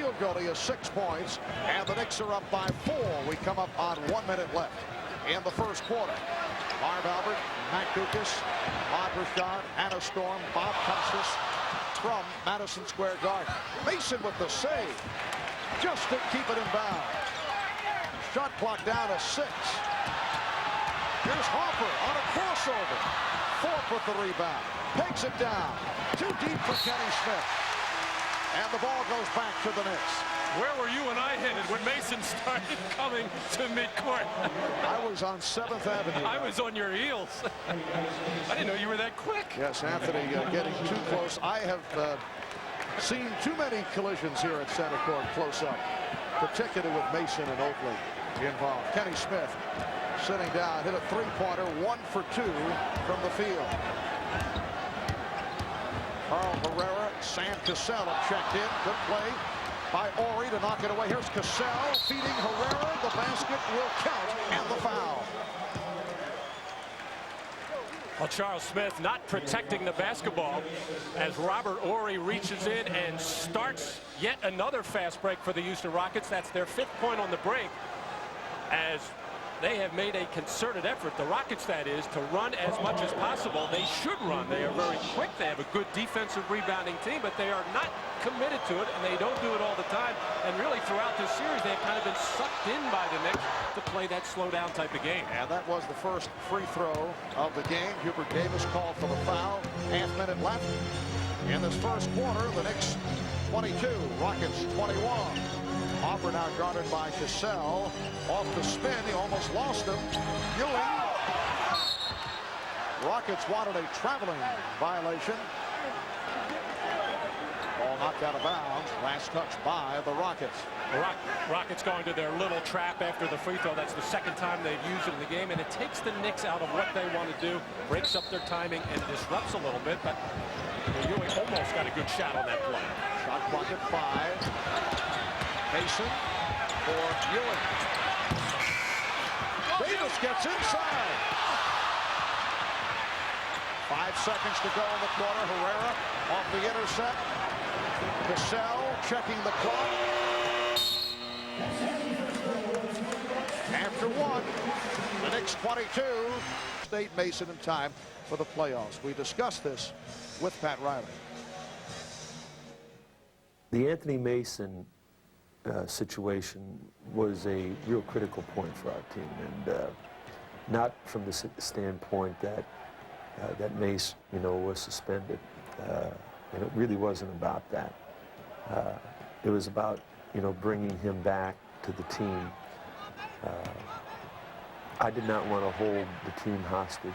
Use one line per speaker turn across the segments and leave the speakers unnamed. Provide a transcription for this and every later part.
field goal. He has 6 points, and the Knicks are up by 4. We come up on 1 minute left in the first quarter. Marv Albert, Matt Dukas, Bob Richard, Hannah Storm, Bob Costas from Madison Square Garden. Mason with the save, just to keep it in bounds. Shot clock down to 6. Here's Hoffer on a crossover. Thorpe with the rebound. Pegs it down. Too deep for Kenny Smith. And the ball goes back to the Knicks.
Where were you and I headed when Mason started coming to midcourt?
I was on 7th Avenue.
I was on your heels. I didn't know you were that quick.
Yes, Anthony getting too close. I have seen too many collisions here at center court close up, particularly with Mason and Oakley involved. Kenny Smith sitting down, hit a three-pointer, 1 for 2 from the field. Carl Herrera, Sam Cassell have checked in. Good play by Ori to knock it away. Here's Cassell feeding Herrera. The basket will count, and the foul.
Well, Charles Smith not protecting the basketball as Robert Ori reaches in and starts yet another fast break for the Houston Rockets. That's their 5th point on the break, as they have made a concerted effort, the Rockets that is, to run as much as possible. They should run. They are very quick. They have a good defensive rebounding team, but they are not committed to it, and they don't do it all the time. And really throughout this series, they've kind of been sucked in by the Knicks to play that slow down type of game.
And that was the first free throw of the game. Hubert Davis called for the foul. Half-minute left in this first quarter. The Knicks 22, Rockets 21. Auburn now guarded by Cassell. Off the spin, he almost lost him. Ewing. Rockets wanted a traveling violation. Ball knocked out of bounds. Last touch by the Rockets.
Rockets going to their little trap after the free throw. That's the 2nd time they've used it in the game, and it takes the Knicks out of what they want to do, breaks up their timing, and disrupts a little bit. But Ewing almost got a good shot on that play.
Shot clock at 5. Mason for Ewing. Davis gets inside. 5 seconds to go in the quarter. Herrera off the intercept. Cassell checking the clock. After 1, the Knicks 22. State Mason in time for the playoffs. We discussed this with Pat Riley.
The Anthony Mason situation was a real critical point for our team, and not from the standpoint that that Mace, was suspended. And it really wasn't about that. It was about, bringing him back to the team. I did not want to hold the team hostage.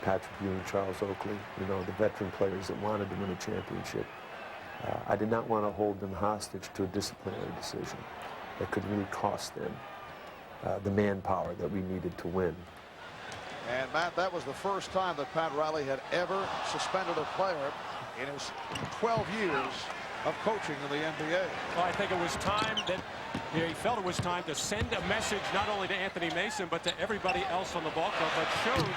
Patrick Ewing, Charles Oakley, the veteran players that wanted to win a championship. I did not want to hold them hostage to a disciplinary decision that could really cost them the manpower that we needed to win.
And Matt, that was the first time that Pat Riley had ever suspended a player in his 12 years of coaching in the NBA.
Well, I think it was time that he felt it was time to send a message not only to Anthony Mason but to everybody else on the ball club, but showed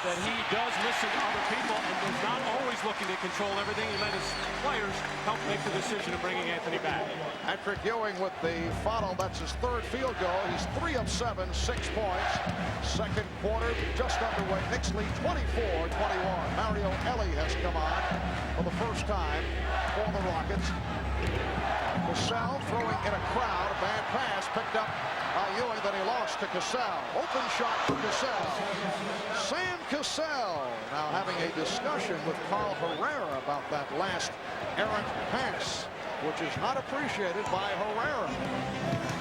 that he does listen to other people and was not always looking to control everything. He let his players help make the decision of bringing Anthony back.
Patrick Ewing with the follow. That's his 3rd field goal. He's 3 of 7, 6 points. Second quarter just underway. Knicks lead 24-21. Mario Elie has come on for the first time for the Rockets. Cassell throwing in a crowd. A bad pass picked up by Ewing, then he lost to Cassell. Open shot for Cassell. Sam Cassell now having a discussion with Carl Herrera about that last errant pass, which is not appreciated by Herrera.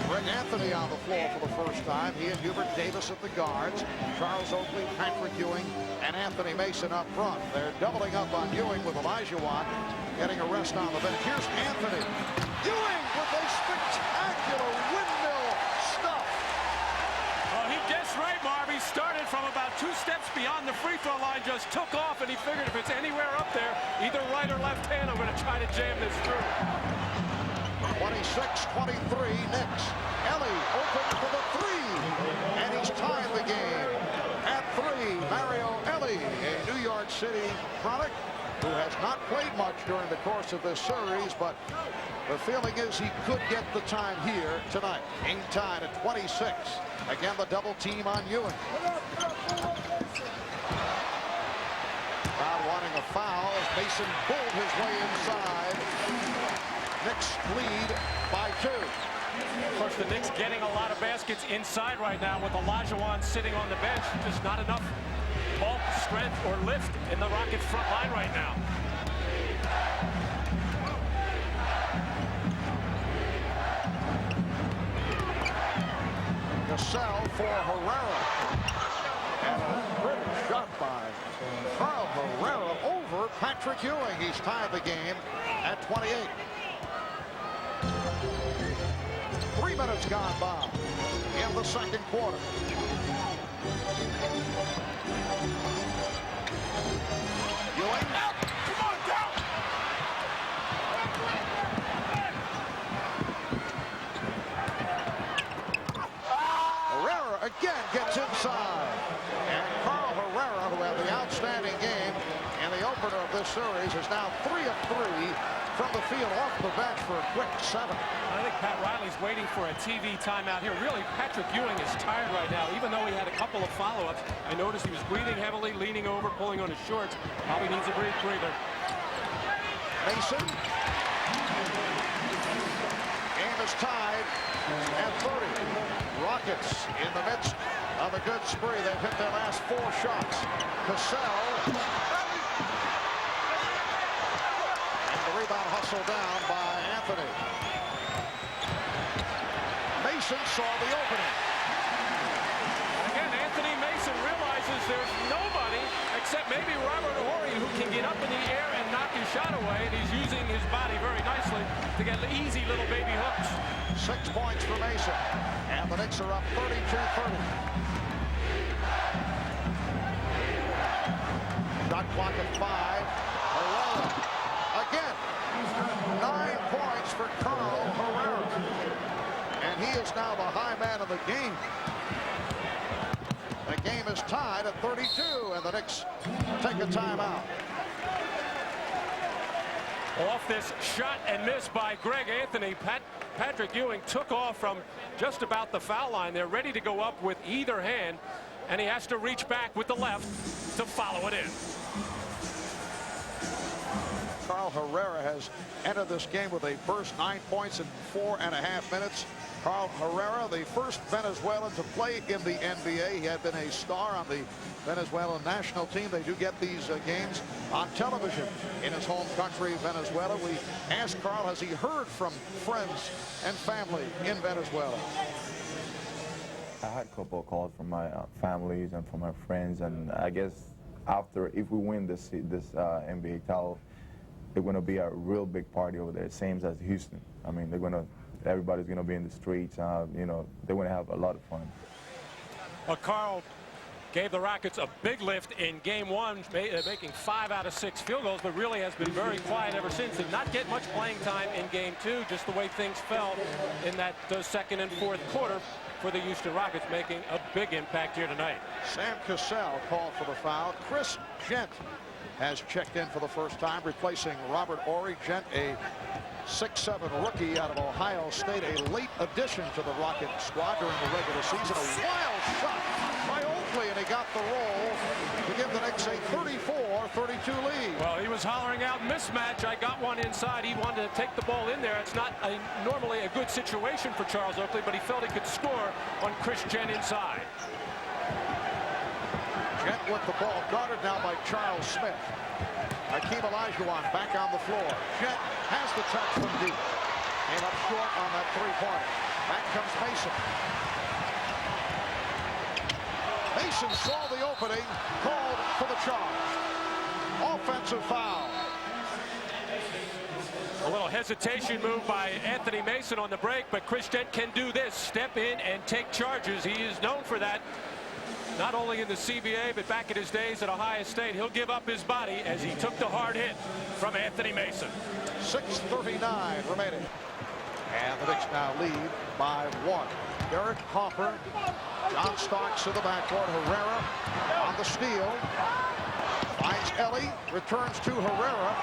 Greg Anthony on the floor for the first time. He and Hubert Davis at the guards. Charles Oakley, Patrick Ewing, and Anthony Mason up front. They're doubling up on Ewing with Elijah Watt getting a rest on the bench. Here's Anthony. Ewing with a spectacular windmill stuff.
Well, he guessed right, Marv. He started from about 2 steps beyond the free throw line, just took off, and he figured if it's anywhere up there, either right or left hand, I'm going to try to jam this through.
26-23 Knicks. Elie open for the 3, and he's tied the game at 3. Mario Elie, a New York City product who has not played much during the course of this series, but the feeling is he could get the time here tonight. Game tied at 26. Again, the double team on Ewing. Crowd wanting a foul as Mason pulled his way inside. Knicks lead by 2.
Of course, the Knicks getting a lot of baskets inside right now with Olajuwon sitting on the bench. Just not enough bulk, strength, or lift in the Rockets' front line right now.
Cassell for Herrera. And a good shot by Carl Herrera over Patrick Ewing. He's tied the game at 28. 3 minutes gone by in the second quarter. Ewing. Come on, down. Herrera again gets inside. And Carl Herrera, who had the outstanding game in the opener of this series, is now 3 of 3 from the field off the bench for a quick 7.
I think Pat Riley's waiting for a TV timeout here. Really, Patrick Ewing is tired right now, even though he had a couple of follow-ups. I noticed he was breathing heavily, leaning over, pulling on his shorts. Probably needs a breather.
Mason. Game is tied at 30. Rockets in the midst of a good spree. They've hit their last 4 shots. Cassell. Rebound hustle down by Anthony. Mason saw the opening.
Again, Anthony Mason realizes there's nobody except maybe Robert Horry who can get up in the air and knock his shot away, and he's using his body very nicely to get easy little baby hooks.
6 points for Mason, and the Knicks are up 32-30. Shot clock at 5. Herrera. Again, 9 points for Carl Herrera. And he is now the high man of the game. The game is tied at 32, and the Knicks take a timeout.
Off this shot and miss by Greg Anthony, Patrick Ewing took off from just about the foul line. They're ready to go up with either hand, and he has to reach back with the left to follow it in.
Carl Herrera has entered this game with a first 9 points in 4.5 minutes. Carl Herrera, the first Venezuelan to play in the NBA. He had been a star on the Venezuelan national team. They do get these games on television in his home country, Venezuela. We asked Carl, has he heard from friends and family in Venezuela?
I had a couple of calls from my families and from my friends, and I guess if we win this NBA title, they're going to be a real big party over there, same as Houston. I mean, everybody's going to be in the streets. You know, they're going to have a lot of fun.
Well, Carl gave the Rockets a big lift in Game 1, making 5 out of 6 field goals, but really has been very quiet ever since. Did not get much playing time in Game 2, just the way things fell in that second and fourth quarter for the Houston Rockets, making a big impact here tonight.
Sam Cassell called for the foul. Chris Gent has checked in for the first time, replacing Robert Horry. Gent, a 6'7" rookie out of Ohio State, a late addition to the Rocket squad during the regular season. A wild shot by Oakley, and he got the roll to give the Knicks a 34-32 lead.
Well, he was hollering out mismatch. I got one inside. He wanted to take the ball in there. It's not normally a good situation for Charles Oakley, but he felt he could score on Chris Gent inside.
Gent with the ball, guarded now by Charles Smith. Hakeem Olajuwon back on the floor. Gent has the touch from deep. Came up short on that three-pointer. Back comes Mason. Mason saw the opening, called for the charge. Offensive foul.
A little hesitation move by Anthony Mason on the break, but Chris Gent can do this, step in and take charges. He is known for that. Not only in the CBA, but back in his days at Ohio State. He'll give up his body as he took the hard hit from Anthony Mason.
6:39 remaining. And the Knicks now lead by 1. Derek Hopper. John Starks to the backcourt. Herrera on the steal. Finds Ellie. Returns to Herrera.